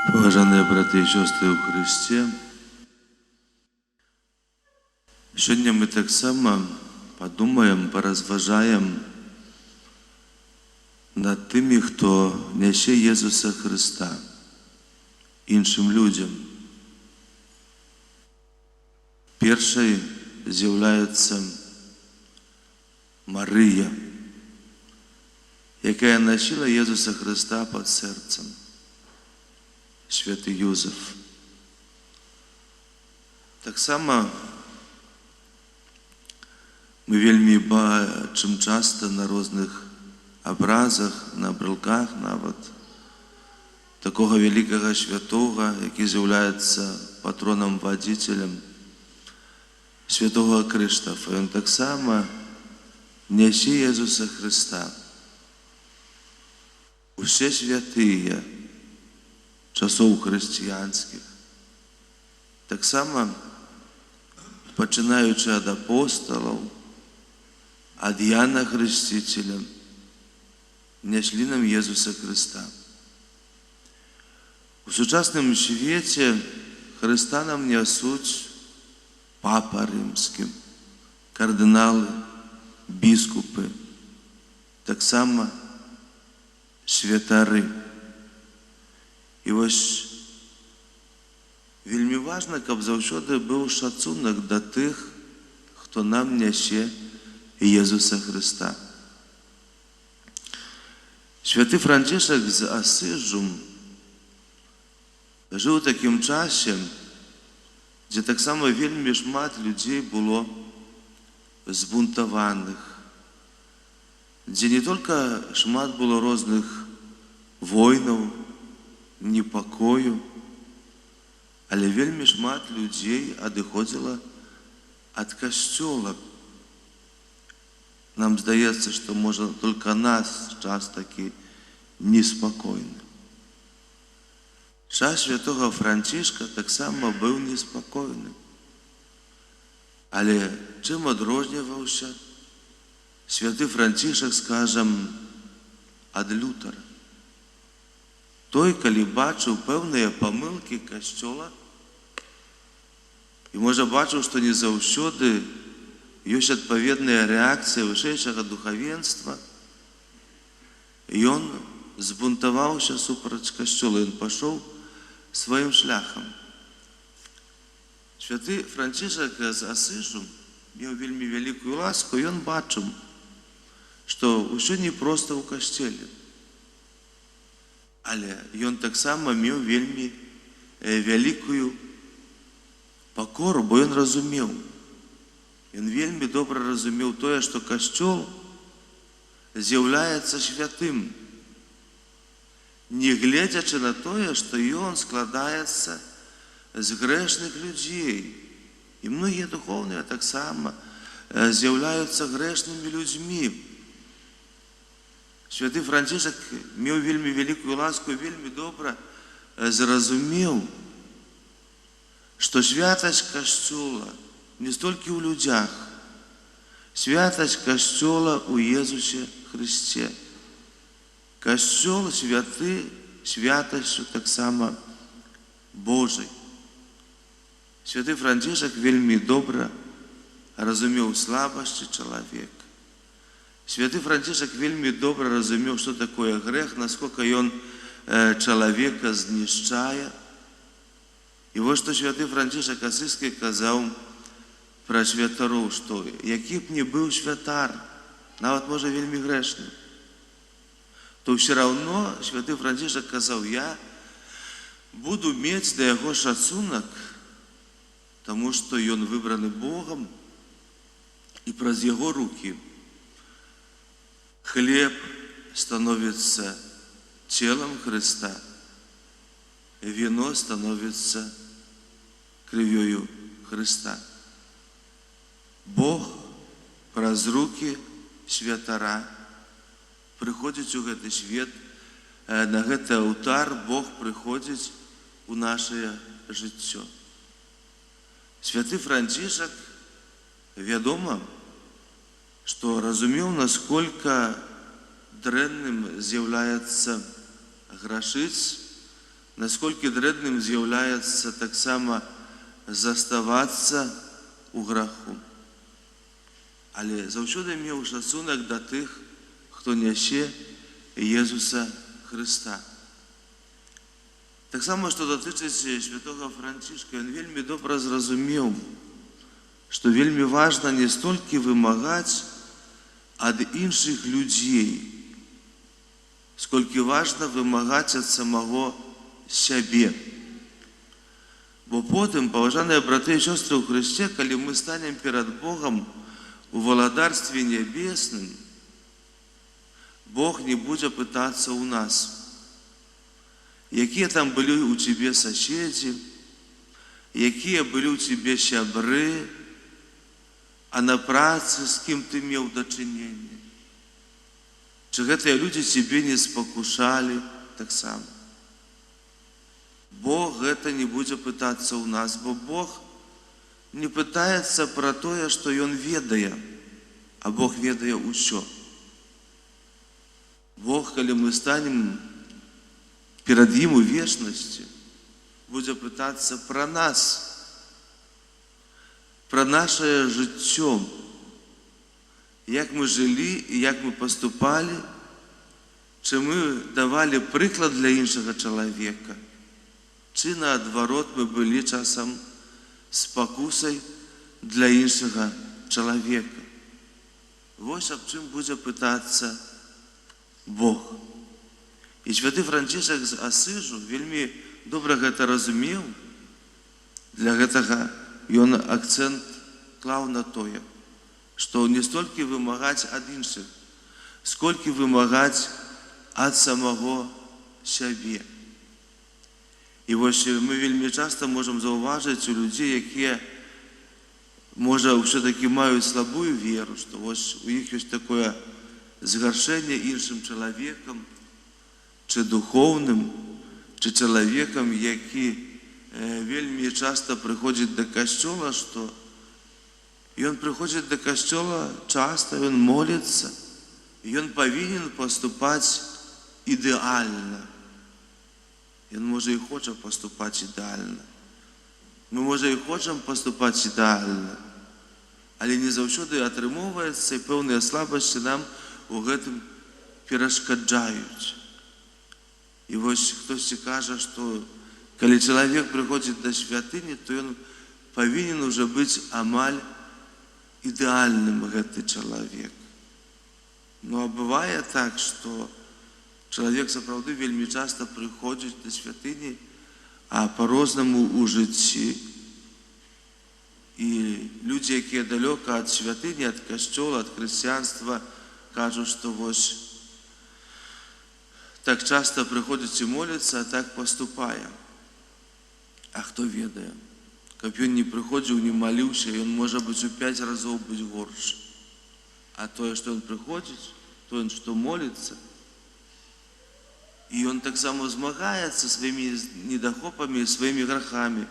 Поважаныя браты і сёстры ў Хрысце, сёння мы таксама падумаем, паразважаем над тымі, хто нясе Езуса Хрыста іншым людзям. Першай з'яўляецца Марыя, якая насіла Езуса Хрыста пад сэрцам. Святы Юзеф. Таксама мы вельмі бачым часта на розных абразах, на брылках нават такога вялікага святога, які з'яўляецца патронам вадзіцелем, святого Крыштафа. Ён таксама нясе Езуса Хрыста. Усе святыя часоў хрысціянскіх, таксама пачынаючы ад апосталаў, ад Яна Хрысціцеля, няслі нам Езуса Хрыста. У сучасным свеце Хрыста нам нясуць папа рымскі, кардыналы, біскупы, таксама святары. І вось вельмі важна, каб заўсёды быў шацунак да тых, хто нам нясе Езуса Хрыста. Святы Францішак з Асіжу жыў у такім часе, дзе таксама вельмі шмат людзей было збунтаваных, дзе не толькі шмат было розных войнаў, непакою, але вельмі шмат людзей адыходзіла ад касцёла. Нам здаецца, што можа толькі нас час такі неспакойны. Час святога Францішка таксама быў неспакойны. Але чым адрозніваўся святы Францішак, скажам, ад Лютара? Той, калі бачыў пэўныя памылкі касцёла, і можа бачыў, што не заўсёды ёсць адпаведная рэакцыя вышэйшага духавенства, ён збунтаваўся супраць касцёла, ён пайшоў сваім шляхам. Святы Францішак з Асіжу меў вельмі вялікую ласку, ён бачыў, што ўсё непроста ў касцеле. Але ён таксама меў вельмі вялікую пакору, бо ён разумеў. Ён вельмі добра разумеў тое, што касцёл з'яўляецца святым, не гледзячы на тое, што ён складаецца з грэшных людзей. І многія духоўныя таксама з'яўляюцца грэшнымі людзьмі. Святы Францішак меў вельмі вялікую ласку і вельмі добра зразумеў, што святасць касцёла не столькі ў людзях, святасць касцёла ў Езусе Хрысце. Касцёл святы святасцю таксама Божай. Святы Францішак вельмі добра разумеў слабасці чалавека. Святы Францішак вельмі добра разумеў, што такое грэх, насколько ён чалавека знішчае. І вось што святы Францішак Асіскі казаў пра святароў, што які б не быў святар, нават можа вельмі грэшны, то ўсё раўно святы Францішак казаў: я буду мець да яго шацунак, таму што ён выбраны Богам, і праз яго рукі хлеб становится телом Христа, вино становится кровью Христа. Бог праз руки святара прыходзіць у гэты свет, на гэты алтар Бог прыходзіць у нашае жыццё. Святы Францішак, вядома, што разумеў, насколько дрэнным з'яўляецца грашыць, наскільки дрэнным з'яўляецца таксама заставацца у граху. Але заўсёды меў шацунак да тых, хто нясе Езуса Хрыста. Таксама, што датычыць святога Францішка, ён вельмі добра зразумеў, што вельмі важна не столькі вымагаць ад іншых людзей, сколькі важна вымагаць ад самого сябе. Бо потым, паважаныя браты і сёстры ў Хрысце, калі мы станем перад Богам у валадарстве нябесным, Бог не будзе пытацца ў нас, якія там былі ў цябе соседзі, якія былі ў цябе сябры, а на працы з кім ты меў дачыненне. Чи гэтыя людзі цябе не спакушалі таксама. Бог гэта не будзе пытацца ў нас, бо Бог не пытаецца пра тое, што Ён ведае, а Бог ведае ўсё. Бог, калі мы станем перад Ім у вечнасці, будзе пытацца пра нас, пра нашае жыццё, як мы жылі і як мы паступалі, чи мы давалі прыклад для іншага чалавека, чи наадварот мы былі часам спакусай для іншага чалавека. Вось аб чым будзе пытацца Бог. І святы Францішак з Асыжу вельмі добра гэта разумеў. Для гэтага ён акцэнт клаў на тое, што не столькі вымагаць ад іншых, сколькі вымагаць ад самого сябе. І вось мы вельмі часта можам заўважыць у людзей, якія, можа, ўсё-такі маюць слабую веру, што вось у іх ёсць такое згаршэнне іншым чалавекам, чи духоўным, чи чалавекам, які вельмі часта прыходзіць да касцёла, што ён прыходзіць да касцёла часта, ён моліцца, ён павінен паступаць ідэальна. Ён, можа, і хоча паступаць ідэальна. Мы, можа, і хочам паступаць ідэальна, але не заўсёды атрымоўваецца, і пэўныя слабасці нам у гэтым перашкаджаюць. І вось хтосьці кажа, што калі чалавек прыходзіць да святыні, то ён павінен уже быць амаль ідэальным, гэты чалавек. Ну, а бывае так, што чалавек сапраўды вельмі часта прыходзіць да святыні, а па-рознаму ў жыцці. І людзі, якія далёка ад святыні, ад касцёла, ад хрысціянства, кажуць, што вось так часта прыходзіць і моліцца, а так паступае. А хто ведае? Каб ён не прыходзіў, не маліўся, ён можа быць у 5 разоў быць горш. А тое, што ён прыходзіць, тое, што моліцца, і ён таксама змагаецца сваімі недахопамі, сваімі грахамі.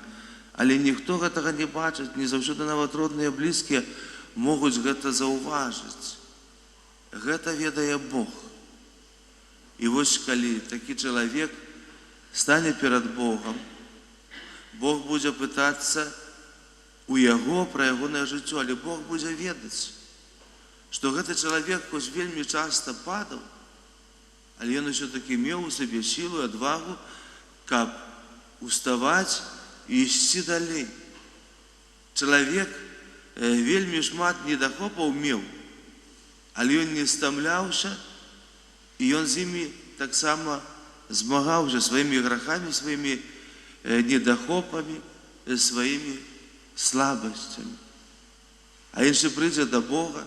Але ніхто гэтага не бачыць, не заўсёды нават родныя блізкія могуць гэта заўважыць. Гэта ведае Бог. І вось калі такі чалавек стане перад Богам, Бог будзе пытацца у яго пра ягонае жыццё, але Бог будзе ведаць, што гэты чалавек хоць вельмі часта падаў, але ён усё-такі меў у сабе сілу і адвагу, каб уставаць і ісці далей. Чалавек вельмі шмат недахопаў меў, але ён не стамляўся, і ён з імі таксама змагаўся сваімі грахамі, сваімі недахопамі, сваімі слабасцямі. А іншы прыйдзе да Бога,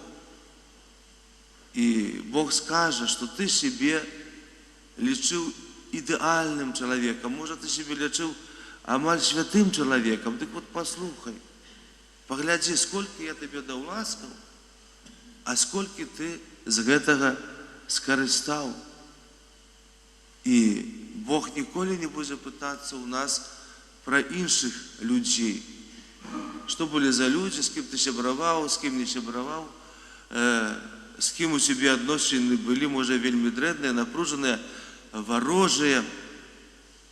і Бог скажа, што ты сябе лічыў ідэальным чалавекам, можа, ты сябе лічыў амаль святым чалавекам. Дык вот паслухай, паглядзі, сколькі я табе даў ласкаў, а сколькі ты з гэтага скарыстаў. І Бог ніколі не будзе пытацца ў нас пра іншых людзей. Што былі за людзі, з кім ты сябраваў, з кім не сябраваў, з кім у сябе адносіны былі, можа, вельмі дрэнныя, напружаныя, варожыя.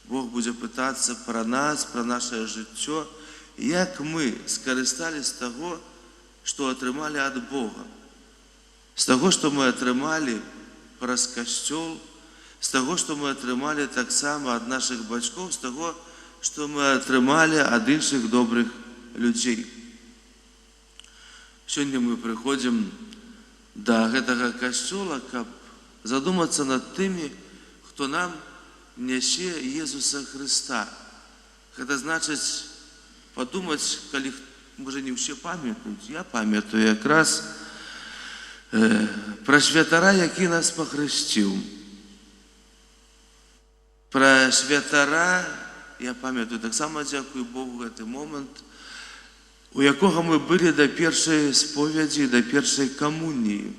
Бог будзе пытацца пра нас, пра нашае жыццё, як мы скарысталі з таго, што атрымалі ад Бога, з таго, што мы атрымалі праз касцёл, з таго, што мы атрымалі таксама ад нашых бацькоў, з таго, што мы атрымалі ад іншых добрых людзей. Сёння мы прыходзім да гэтага касцёла, каб задумацца над тымі, хто нам нясе Езуса Хрыста. Гэта значыць падумаць, калі, можа, не ўсе памятаюць, я памятаю якраз пра святара, які нас пахрысціў. Пра святара, я памятаю, таксама дзякую Богу гэты момант, у якога мы былі да першай споведзі, да першай камуніі.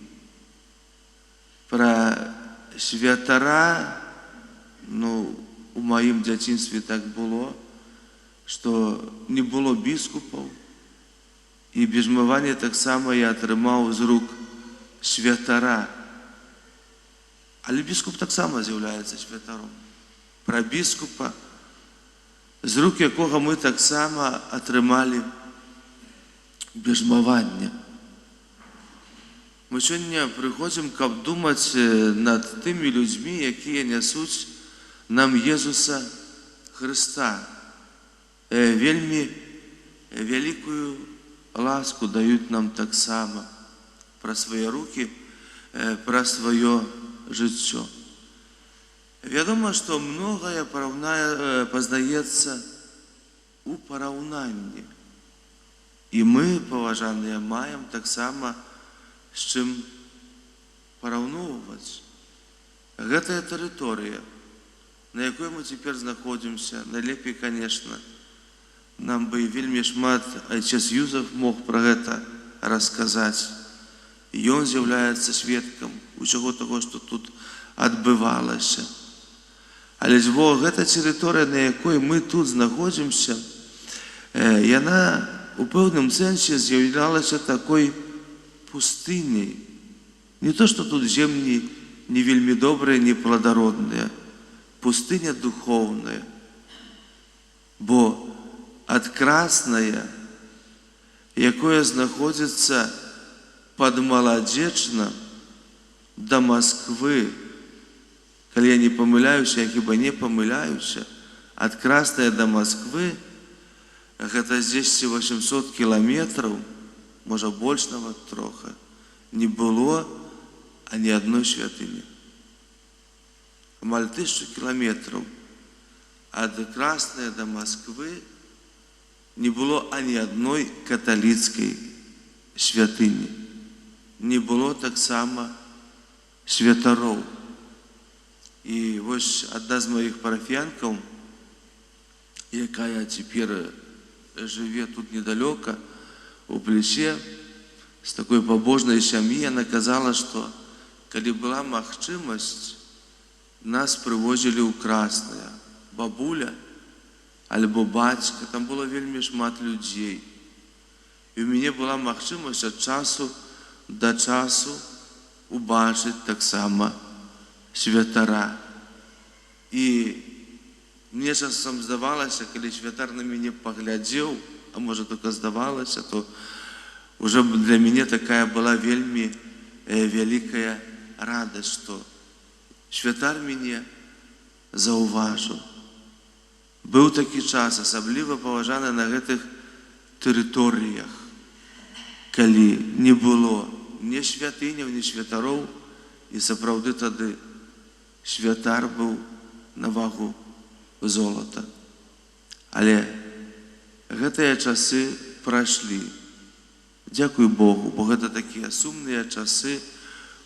Пра святара, у маім дзяцінстве так было, што не было біскупаў, і бежмаванне таксама я атрымаў з рук святара. Але біскуп таксама з'яўляецца святаром. Пра біскупа, з рук якога мы таксама атрымалі бежмаванне. Мы сёння прыходзім, каб думаць над тымі людзьмі, якія нясуць нам Езуса Хрыста. Вельмі вялікую ласку даюць нам таксама пра свае рукі, пра сваё жыццё. Вядома, што многае пазнаецца у параўнанні. І мы, паважаныя, маем таксама з чым параўноўваць. Гэтая тэрыторыя, на якой мы цяпер знаходзімся, найлепей, канешне, нам бы вельмі шмат айцец Юзеф мог пра гэта расказаць. Ён з'яўляецца сведкам усяго таго, што тут адбывалася. Але гэта тэрыторыя, на якой мы тут знаходзімся, яна у пэўным сэнсе з'яўлялася такой пустыняй. Не то, што тут землі не вельмі добрыя, не пладародныя. Пустыня духоўная. Бо ад Краснае, якое знаходзіцца пад Маладзечна, да Масквы, калі я не памыляюся, я хіба не памыляюся, ад Краснае да Масквы, гэта здесь 800 кіламетраў, можа больш нават трохи, не было ані адной святыні. Амаль 1000 кіламетраў ад Краснае да Масквы не было ані адной каталіцкай святыні. Не было таксама святароў. І вось адна з маіх парафіянкаў, якая цяпер жыве тут недалёка, у Плесе, з такой пабожнай сям'і, яна казала, што калі была магчымасць, нас прывозілі ў Краснае. Бабуля альбо бацька, там было вельмі шмат людзей. І ў мяне была магчымасць ад часу да часу убачыць таксама святара. І мне часам здавалася, калі святар на мяне паглядзеў, а можа толькі здавалася, то уже для мяне такая была вельмі вялікая радасць, што святар мяне заўважыў. Быў такі час, асабліва паважаны на гэтых тэрыторыях, калі не было ні святыняў, ні святароў, і сапраўды тады святар быў на вагу золата. Але гэтыя часы прайшлі. Дзякуй Богу, бо гэта такія сумныя часы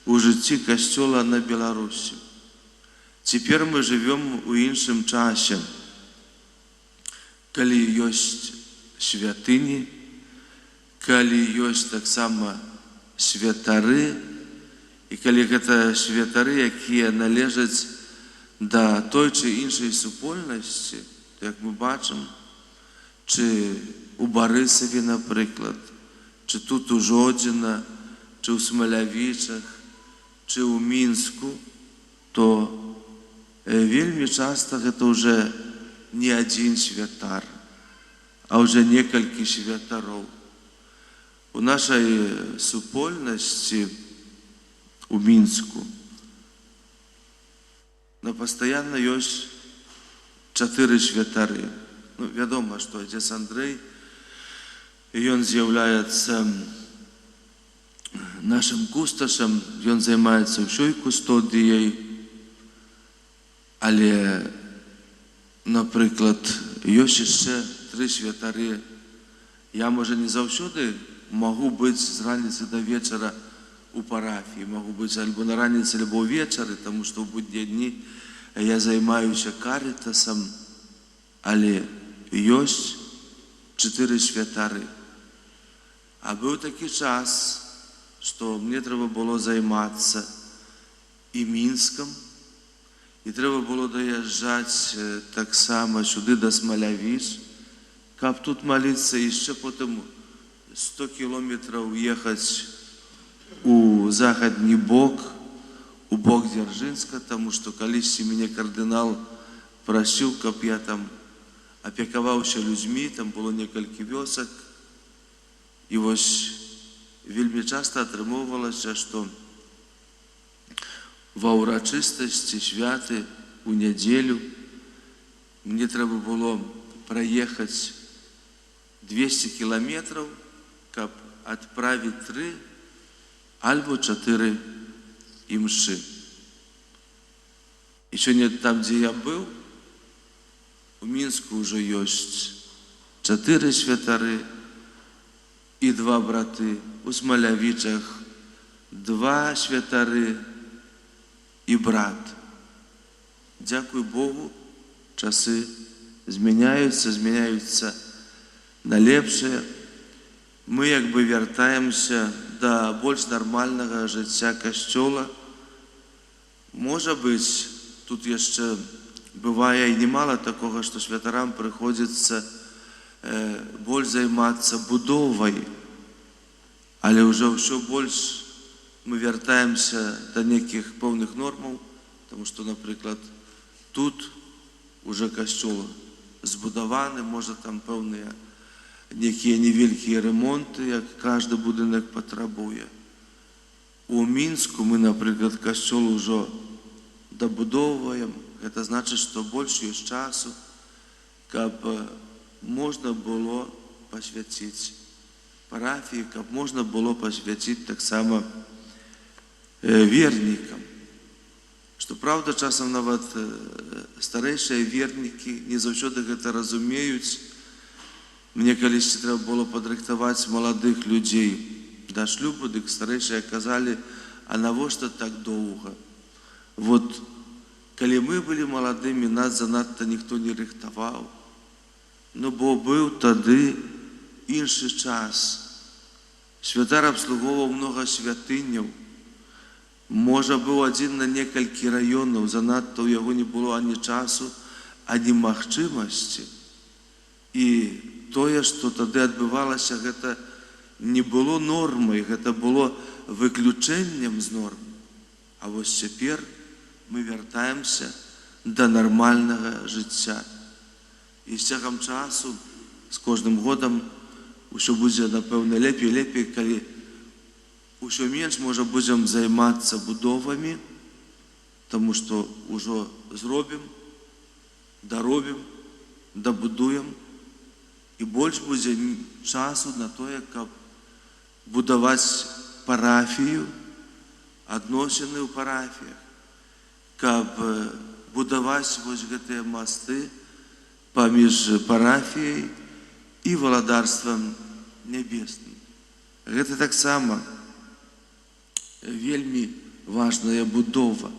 у жыцці касцёла на Беларусі. Цяпер мы жывём у іншым часе, калі ёсць святыні, калі ёсць таксама святары, і калі гэта святары, якія належаць да той чи іншай супольнасці, як мы бачым, чи у Барысаве, напрыклад, чи тут у Жодзіна, чи у Смалявічах, чи у Мінску, то вельмі часта гэта ўжо не один святар, а уже некалькі святароў. У нашай супольнасці у Мінску пастаянна ёсць 4 святары. Вядома, што отец Андрэй, ён з'яўляецца нашим кусташам, ён займаецца ўсёй кустодыяй, але, напрыклад, ёсць яшчэ 3 святары. Я, можа, не заўсёды магу быць з раніцы да вечара у парафіі, магу быць альбо на раніцы, альбо ўвечары, таму што ў буднія дні я займаюся карытасам, але ёсць 4 святары. А быў такі час, што мне трэба было займацца і Мінскам, і трэба было даязджаць таксама сюды да Смалявіч, каб тут маліцца, яшчэ потым 100 кілометраў ехаць у захадні бок, у бок Дзяржынска, таму што калісьці мяне кардынал прасіў, каб я там апекаваўся людзьмі, там было некалькі вёсак. І вось вельмі часта атрымоўвалася, што ва ўрачыстасці святы у нядзелю мне трэба было праехаць 200 кіламетраў, каб адправіць 3 альбо 4 імшы. І сёння там, дзе я быў, у Мінску ўжо ёсць 4 святары і 2 браты, у Смалявічах 2 святары і брат. Дзякуй Богу, часы змяняюцца на лепшае. Мы як бы вяртаемся да больш нармальнага жыцця касцёла. Можа быць, тут яшчэ бывае і немало такога, што святарам прыходзіцца больш займацца будовай, але ўжо ўсё больш мы вяртаемся да нейкіх пэўных нормаў, таму што, напрыклад, тут уже касцёл збудаваны, можа там пэўныя некія невялікія ремонты, як кожны будынак патрабуе. У Мінску мы, напрыклад, касцёл ужо дабудоўваем. Гэта значыць, што больш ёсць часу, каб можна было пасвяціць парафіі, каб можна было пасвяціць таксама вернікам. Што праўда, часам нават старэйшыя вернікі не заўсёды гэта разумеюць. Мне калісьці трэба было падрыхтаваць маладых людзей да шлюбу, дык старэйшыя казалі, а навошта так доўга? Вот, калі мы былі маладымі, нас занадта ніхто не рыхтаваў. Ну, бо быў тады іншы час. Святар абслугоўваў многа святыняў. Можа, быў адзін на некалькі раёнаў, занадта ў яго не было ані часу, ані магчымасці. І тое, што тады адбывалася, гэта не было нормай, гэта было выключэннем з норм. А вось цяпер мы вяртаемся да нармальнага жыцця. І з цягам часу, з кожным годам, усё будзе, напэўна, лепей, калі усё менш, можа, будзем займацца будовамі, таму што ўжо зробім, даробім, дабудуем, і больш будзе часу на тое, каб будаваць парафію, адносіны ў парафіях, каб будаваць вось гэтыя масты паміж парафіяй і валадарствам нябесным. Гэта таксама вельмі важная будова.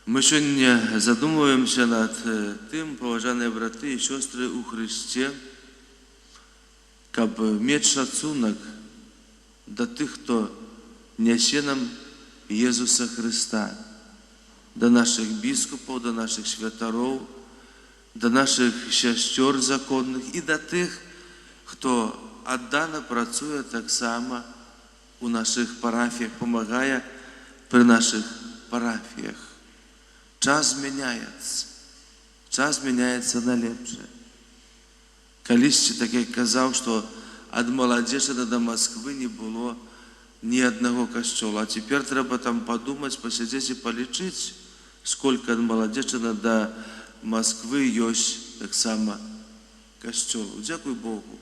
Мы сёння задумваемся над тым, паважаныя браты і сёстры ў Хрысце, каб мець шацунак да тых, хто нясе нам Езуса Хрыста, да нашых біскупаў, да нашых святароў, да нашых сясцёр законных і да тых, хто аддана працуе таксама у нашых парафіях, памагае пры нашых парафіях. Час змяняецца. час змяняецца на лепшае. Калісьці, так як казаў, што ад Маладзечына да Масквы не было ні аднаго касцёла. А цяпер трэба там падумаць, пасядзець і палічыць, сколькі ад Маладзечына да Масквы ёсць таксама касцёлаў. Дзякуй Богу.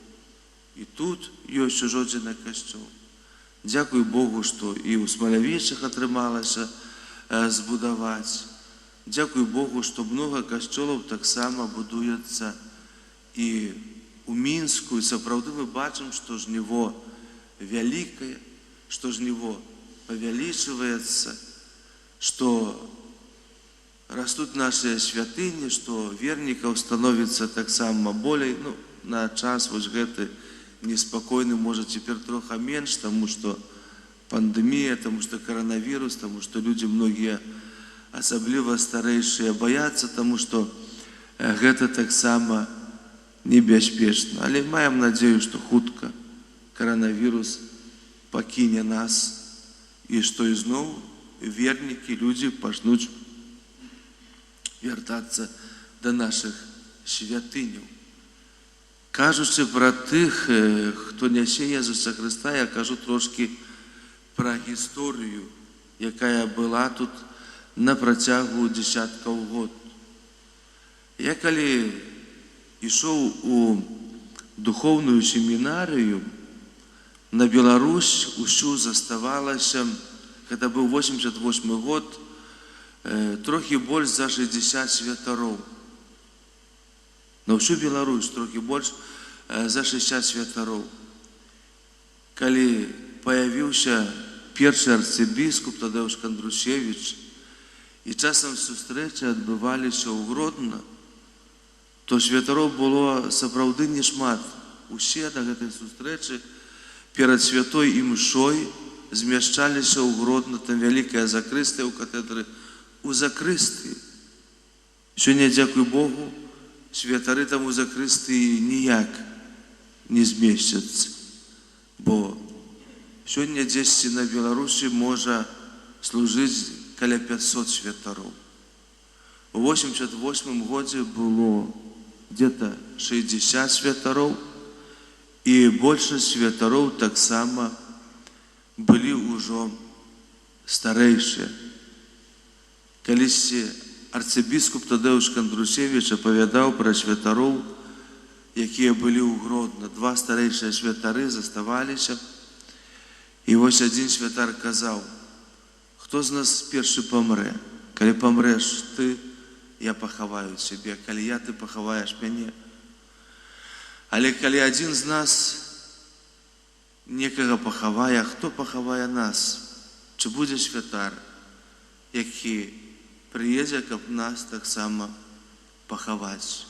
І тут ёсць ужо адзін касцёл. Дзякуй Богу, што і ў Смалявічах атрымалася збудаваць. Дзякуй Богу, што многа касцёлаў таксама будуецца і у Мінску. І сапраўды мы бачым, што жніво вялікае, што жніво павялічваецца, што растуць нашыя святыні, што вернікаў становіцца таксама болей. На час вось гэты неспакойны, можа, цяпер трохи менш, таму што пандэмія, таму што каранавірус, таму што людзі многія, асабліва старэйшыя, баяцца, таму што гэта таксама небяспечна. Але маем надзею, што хутка каранавірус пакіне нас і што ізноў вернікі, людзі пачнуць вяртацца да нашых святыняў. Кажучы пра тых, хто нясе Езуса Хрыста, я кажу трошкі пра гісторыю, якая была тут на працягу дзесяткаў год. Я калі ішоў у духоўную семінарыю, на Беларусь усю заставалася, гэта быў 88 год, трохі больш за 60 святароў. На ўсю Беларусь трохі больш за 60 святароў. Калі паявіўся першы арцыбіскуп Тадеуш Кандрушевіч, і часам сустрэчы адбываліся ў Гродна, то святароў было сапраўды нешмат. Усе на гэтай сустрэчы перад святой імшой змяшчаліся ў Гродна, там вялікая закрыстыя ў катэдры, у закрыстыі. Сёння, дзякуй Богу, святары там у закрыстыі ніяк не змесцяцца, бо сёння дзесьці на Беларусі можа служыць каля 500 святароў. У 88 годзе было где-то 60 святароў, і большасць святароў таксама былі ўжо старэйшыя. Калісьці арцыбіскуп Тадеуш Кандрушевіч апавядаў пра святароў, якія былі ў Гродна. Два старэйшыя святары заставаліся. І вось адзін святар казаў: хто з нас першы памрэ? Калі памрэш ты, я пахаваю цябе, калі я, ты пахаваеш мяне. Але калі адзін з нас некага пахавае, хто пахавае нас? Чи будзе святар, які прыедзе, каб нас таксама пахаваць?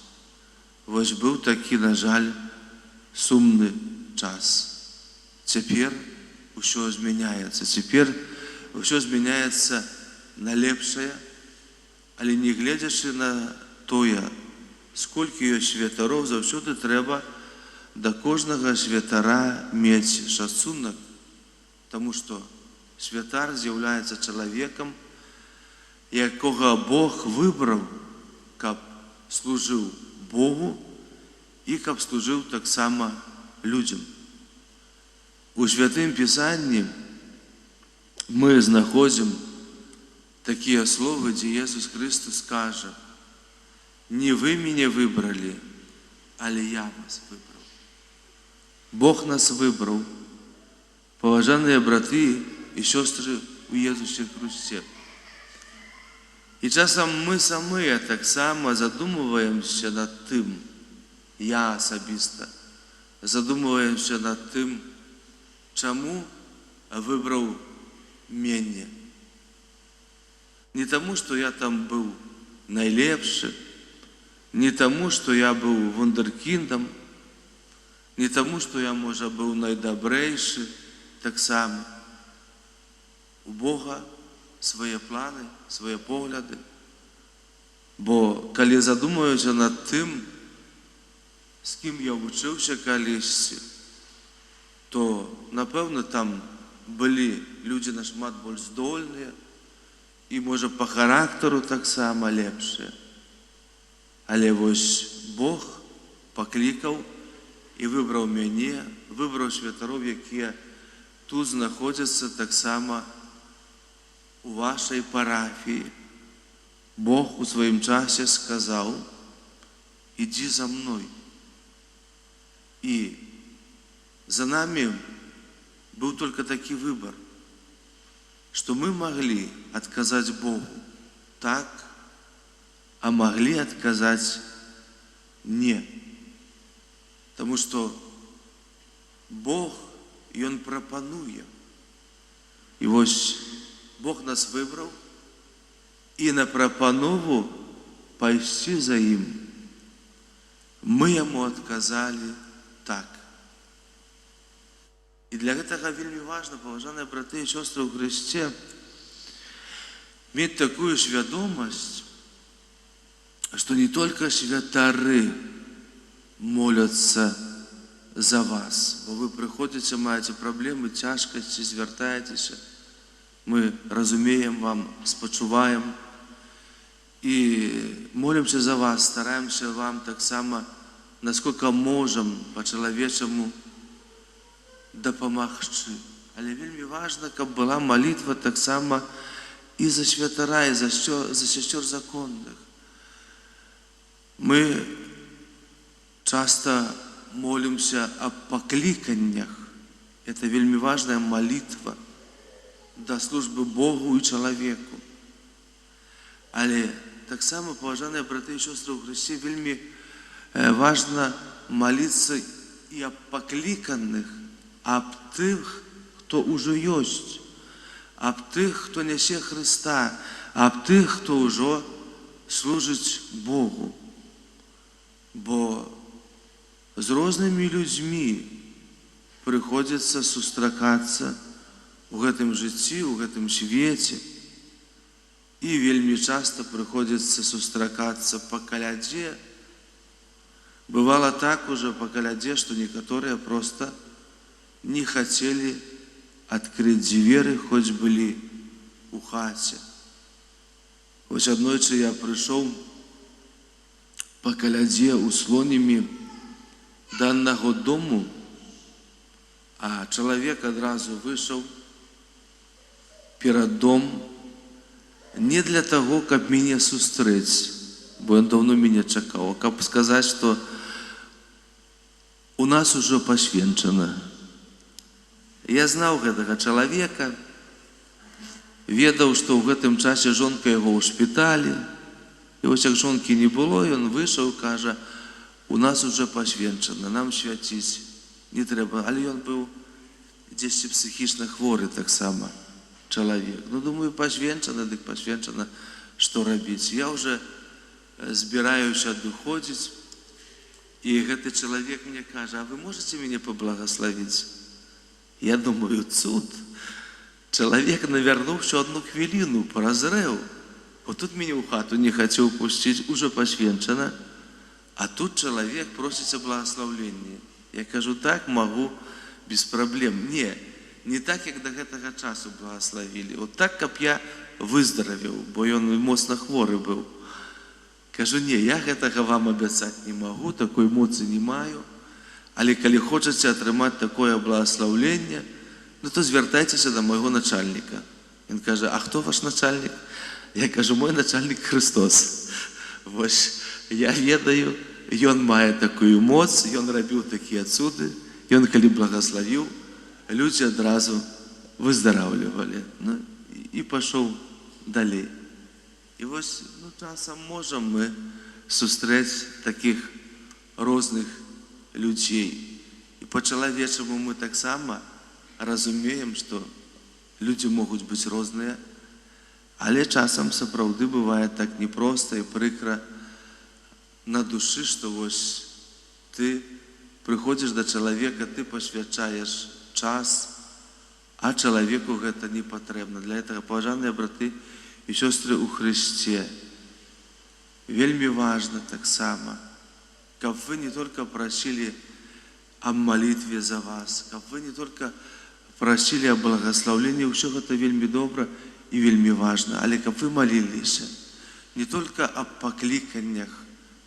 Вось быў такі, на жаль, сумны час. Цяпер усё змяняецца. Цяпер усё змяняецца на лепшае, але не гледзячы на тое, сколькі ёсць святароў, заўсёды трэба да кожнага святара мець шацунак, таму што святар з'яўляецца чалавекам, якога Бог выбраў, каб служыў Богу і каб служыў таксама людзям. У Святым Пісанні мы знаходзім такія словы, дзе Езус Христос кажа: не вы мяне выбралі, але я вас выбраў. Бог нас выбраў. Паважаныя браты і сёстры у Езусе Христе. І часам мы самыя таксама задумваемся над тым, я асабіста задумваемся над тым, чаму выбраў мяне. Не таму, што я там быў найлепшы, не таму, што я быў вундеркіндам, не таму, што я, можа, быў найдабрэйшы таксама. У Бога свае планы, свае погляды. Бо калі задумаюся над тым, з кім я вучыўся калісьці, то, напэўна, там былі людзі нашмат больш здольныя і, можа, па характару таксама лепшыя. Але вось Бог паклікаў і выбраў мяне, выбраў святароў, якія тут знаходзяцца таксама у вашай парафіі. Бог у сваім часе сказаў: ідзі за мной. І за нами быў только такі выбор, што мы маглі адказаць Богу так, а маглі адказаць не. Таму што Бог, Ён прапануе. І вось Бог нас выбраў, і на прапанову пайсці за ім мы яму адказалі так. І для гэтага вельмі важна, паважаныя браты і сёстры ў Хрысце, мець такую свядомасць, што не толькі святары моляцца за вас, бо вы прыходзіце, маеце праблемы, цяжкасці, звяртаецеся. Мы разумеем вам, спачуваем і молімся за вас, стараемся вам таксама, насколько можам па-чалавечаму дапамагчы. Але вельмі важна, каб была малітва таксама і за святара, і за сясцёр законных. Мы часто молимся о покликаннях. Это вельмі важная молитва до службы Богу и человеку. Але так само, паважаныя браты і сёстры ў Хрысце, вельмі важна молиться и о покликанных, об тых, кто уже есть, об тых, кто несе Христа, об тых, кто уже служить Богу. Бо з рознымі людзьмі прыходзіцца сустракацца ў гэтым жыцці, у гэтым свеце. І вельмі часта прыходзіцца сустракацца па калядзе. Бывала так уже па калядзе, што некаторыя проста не хацелі адкрыць дзверы, хоць былі у хаце. Вось аднойчы я прыйшоў па калядзе ў Слонімі да аднаго дому, а чалавек адразу выйшаў перад дом не для таго, каб мяне сустрэць, бо ён даўно мяне чакаў, а каб сказаць, што у нас ужо пасвенчана. Я знаў гэтага чалавека, ведаў, што ў гэтым часе жонка яго ў шпіталі, і вось як жонкі не было, ён выйшаў і кажа: у нас уже пасвенчана, нам свяціць не трэба. Але ён быў дзесьці псіхічна хворы таксама чалавек. Ну, думаю, пасвенчана, дык пасвенчана, што рабіць? Я уже збіраюся адыходзіць, і гэты чалавек мне кажа: а вы можете мяне паблагаславіць? Я думаю, цуд. Чалавек навярнуўся адну хвіліну, празрэў. Вот тут мяне ў хату не хацеў пусціць, уже пасвенчана. А тут чалавек просіць о благаслаўленні. Я кажу: так, магу, без праблем. Не так, як да гэтага часу благаславілі. Вот так, каб я выздаравіў, бо ён моцна хворы быў. Кажу: не, я гэтага вам абяцаць не магу, такой моцы не маю. Але калі хочаце атрымаць такое благаслаўленне, ну то звяртайцеся да майго начальніка. Ён кажа: а хто ваш начальнік? Я кажу: мой начальнік Христос. Вось я ведаю, ён мае такую моц, ён рабіў такія цуды, ён калі благаславіў, людзі адразу выздараўлівалі. Ну, і пашоў далей. І вось, часам можам мы сустрэць такіх розных людзей. І па-чалавечаму мы таксама разумеем, што людзі могуць быць розныя, але часам сапраўды бывае так непроста і прыкра на душы, што вось ты прыходзіш да чалавека, ты пасвячаеш час, а чалавеку гэта не патрэбна. Для гэтага, паважаныя браты і сёстры ў Хрысце, вельмі важна таксама, каб вы не только просили о молитве за вас, каб вы не только просили о благословлении, все это вельмі добра и вельмі важно, але каб вы молились не только о покликаннях,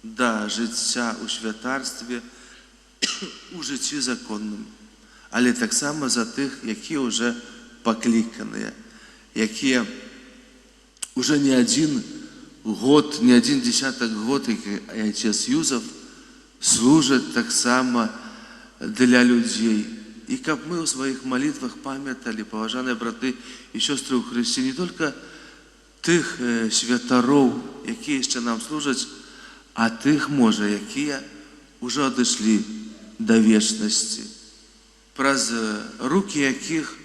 да життя у святарстві, у житті законному, але так само за тих, які вже покликані, які вже не один год, не один десяток год, як отець Юзеф, служать так само для людей. І каб ми у своїх молитвах пам'ятали, поважані брати і сестри у Христі, не тільки тих святарів, які ще нам служать, а тих, може, які вже одійшли до вічності, праз руки яких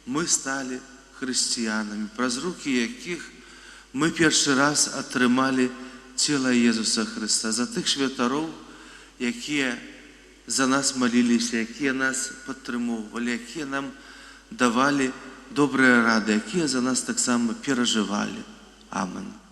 ми стали християнами, праз руки яких ми перший раз отримали тіло Ісуса Христа, за тих святарів, які за нас молилися, які нас підтримували, які нам давали добрі ради, які за нас так само переживали. Амінь.